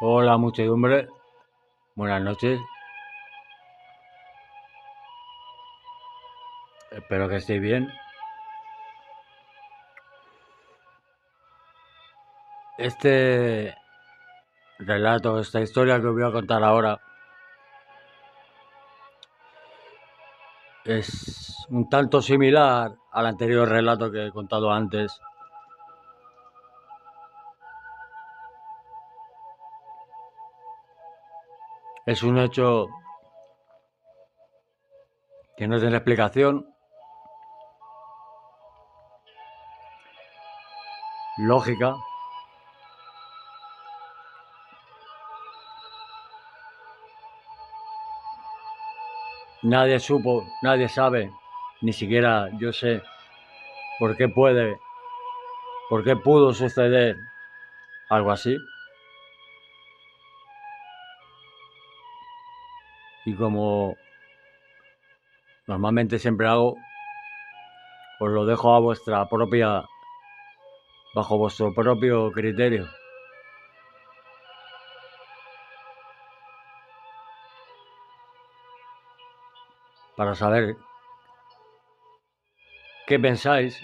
Hola muchedumbre, buenas noches, espero que estéis bien. Este relato, esta historia que os voy a contar ahora es un tanto similar al anterior relato que he contado antes. Es un hecho que no tiene explicación lógica. Nadie supo, nadie sabe, ni siquiera yo sé por qué pudo suceder algo así. Y como normalmente siempre hago, os lo dejo a bajo vuestro propio criterio, para saber qué pensáis,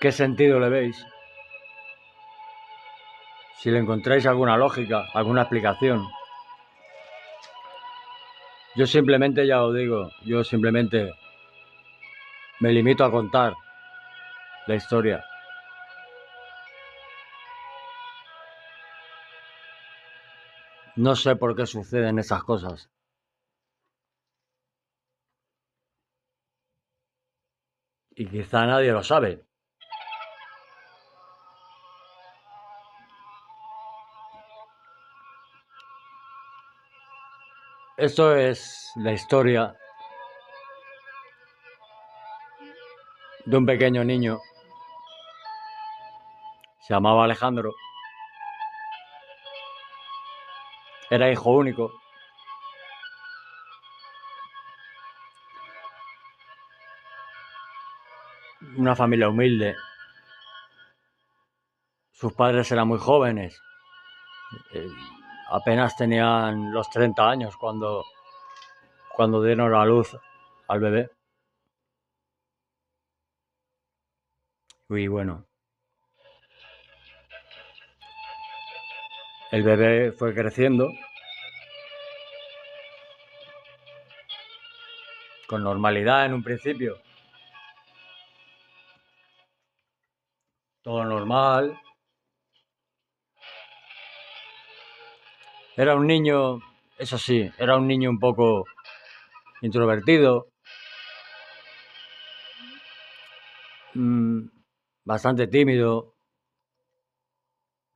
qué sentido le veis, si le encontráis alguna lógica, alguna explicación. Yo simplemente, ya os digo, yo simplemente me limito a contar la historia. No sé por qué suceden esas cosas. Y quizá nadie lo sabe. Esto es la historia de un pequeño niño. Se llamaba Alejandro. Era hijo único. Una familia humilde. Sus padres eran muy jóvenes. Eh, Apenas tenían los 30 años cuando dieron a luz al bebé. Y bueno, el bebé fue creciendo con normalidad en un principio. Todo normal. Era un niño, eso sí, era un niño un poco introvertido, bastante tímido,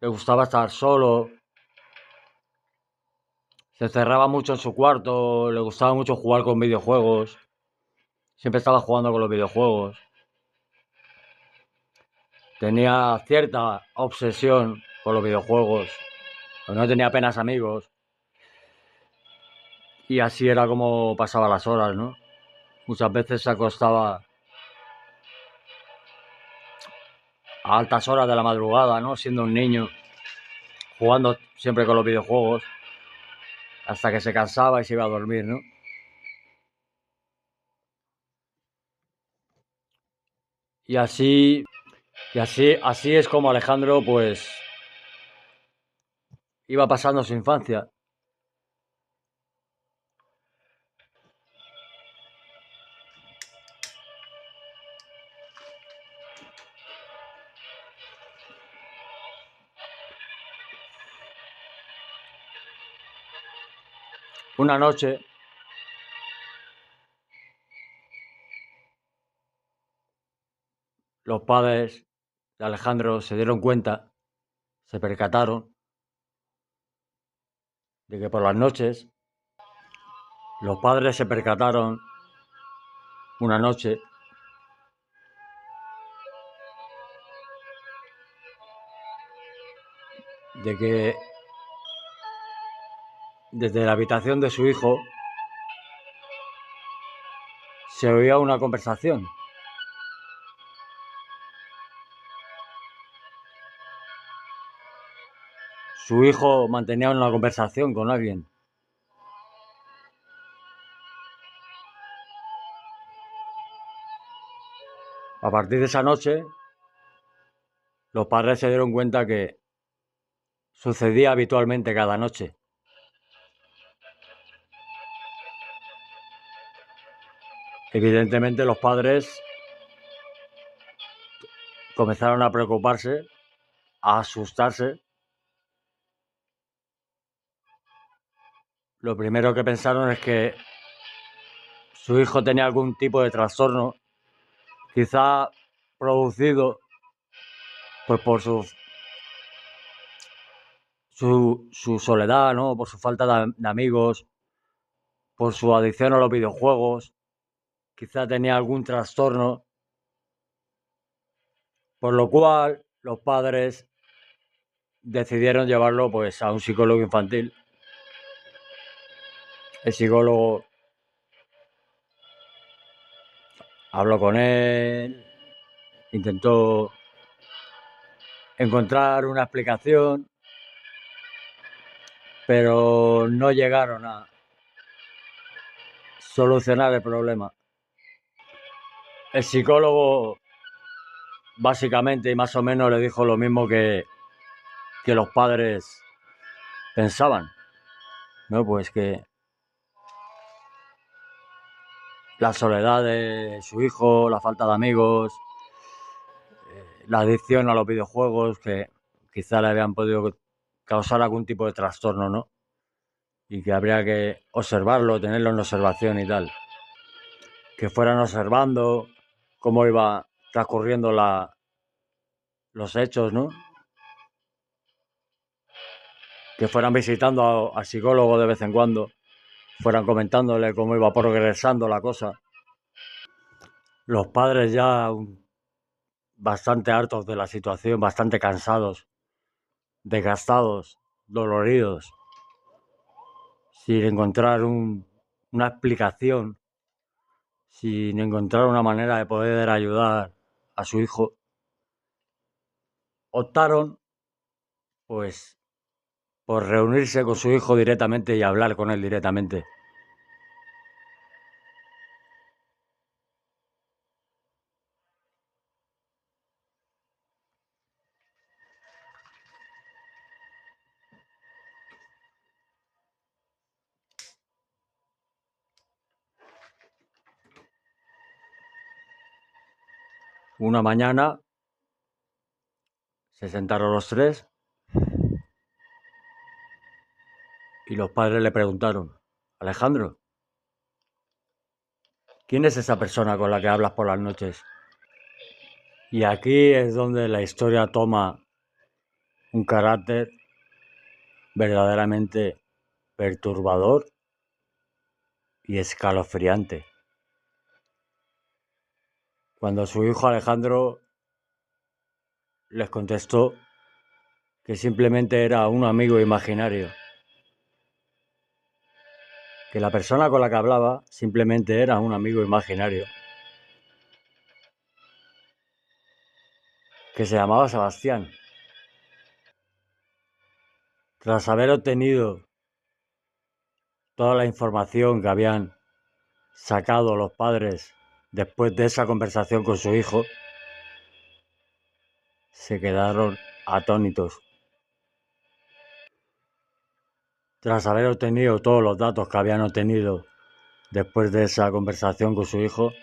le gustaba estar solo, se cerraba mucho en su cuarto, le gustaba mucho jugar con videojuegos, siempre estaba jugando con los videojuegos. Tenía cierta obsesión con los videojuegos, pero no tenía apenas amigos. Y así era como pasaba las horas, ¿no? Muchas veces se acostaba a altas horas de la madrugada, ¿no? Siendo un niño, jugando siempre con los videojuegos, hasta que se cansaba y se iba a dormir, ¿no? Y así es como Alejandro, pues, iba pasando su infancia. Una noche, los padres de Alejandro se dieron cuenta, se percataron de que por las noches, los padres se percataron una noche de que desde la habitación de su hijo se oía una conversación. su hijo mantenía una conversación con alguien. A partir de esa noche, los padres se dieron cuenta que sucedía habitualmente cada noche. Evidentemente los padres comenzaron a preocuparse, a asustarse. Lo primero que pensaron es que su hijo tenía algún tipo de trastorno, quizá producido pues por su soledad, ¿no? Por su falta de amigos, por su adicción a los videojuegos, quizá tenía algún trastorno, por lo cual los padres decidieron llevarlo pues a un psicólogo infantil. El psicólogo habló con él, intentó encontrar una explicación, pero no llegaron a solucionar el problema. El psicólogo básicamente y más o menos le dijo lo mismo que los padres pensaban, ¿no? Pues que la soledad de su hijo, la falta de amigos, la adicción a los videojuegos, que quizá le habían podido causar algún tipo de trastorno, ¿no? Y que habría que observarlo, tenerlo en observación y tal. Que fueran observando cómo iba transcurriendo los hechos, ¿no? Que fueran visitando al psicólogo de vez en cuando, fueran comentándole cómo iba progresando la cosa. Los padres ya bastante hartos de la situación, bastante cansados, desgastados, doloridos, sin encontrar una explicación, sin encontrar una manera de poder ayudar a su hijo, optaron pues por reunirse con su hijo directamente y hablar con él directamente. Una mañana se sentaron los tres y los padres le preguntaron: Alejandro, ¿quién es esa persona con la que hablas por las noches? Y aquí es donde la historia toma un carácter verdaderamente perturbador y escalofriante. Cuando su hijo Alejandro les contestó que simplemente era un amigo imaginario, que la persona con la que hablaba simplemente era un amigo imaginario, que se llamaba Sebastián. Tras haber obtenido toda la información que habían sacado los padres después de esa conversación con su hijo, se quedaron atónitos. Tras haber obtenido todos los datos que habían obtenido después de esa conversación con su hijo,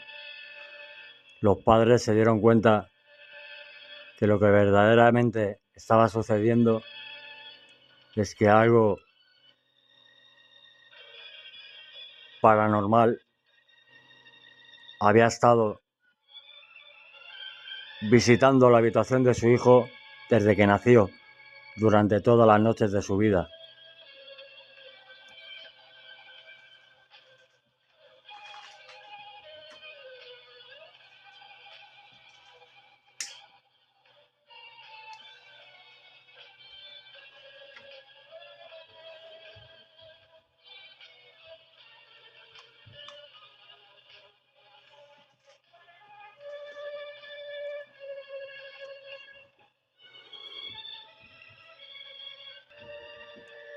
los padres se dieron cuenta que lo que verdaderamente estaba sucediendo es que algo paranormal había estado visitando la habitación de su hijo desde que nació, durante todas las noches de su vida.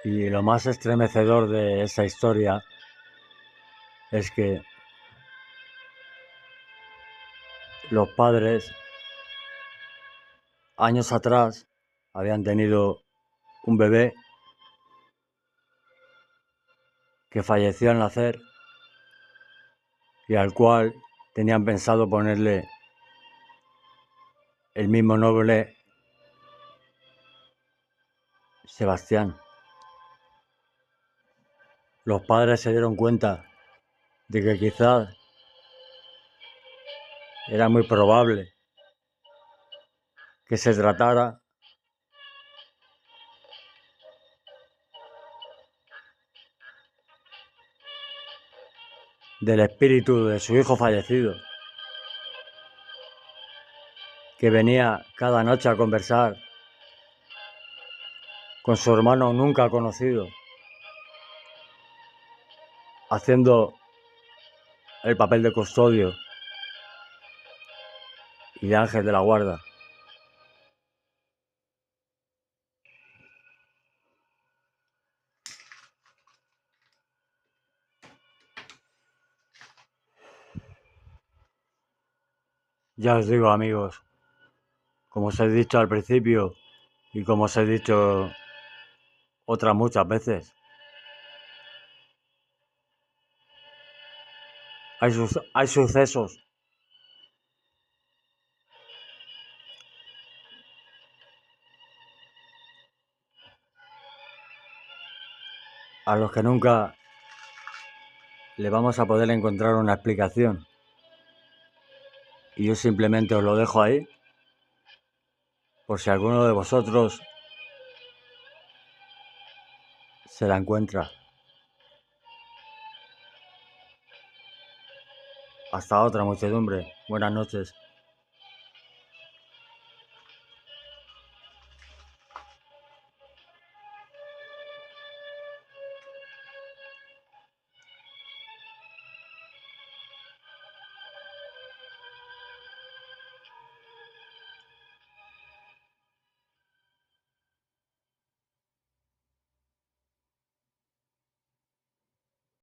Y lo más estremecedor de esa historia es que los padres, años atrás, habían tenido un bebé que falleció al nacer y al cual tenían pensado ponerle el mismo nombre, Sebastián. Los padres se dieron cuenta de que quizás era muy probable que se tratara del espíritu de su hijo fallecido, que venía cada noche a conversar con su hermano nunca conocido, haciendo el papel de custodio y de ángel de la guarda. Ya os digo, amigos, como os he dicho al principio y como os he dicho otras muchas veces, hay sucesos a los que nunca le vamos a poder encontrar una explicación. Y yo simplemente os lo dejo ahí, por si alguno de vosotros se la encuentra. Hasta otra, muchedumbre. Buenas noches.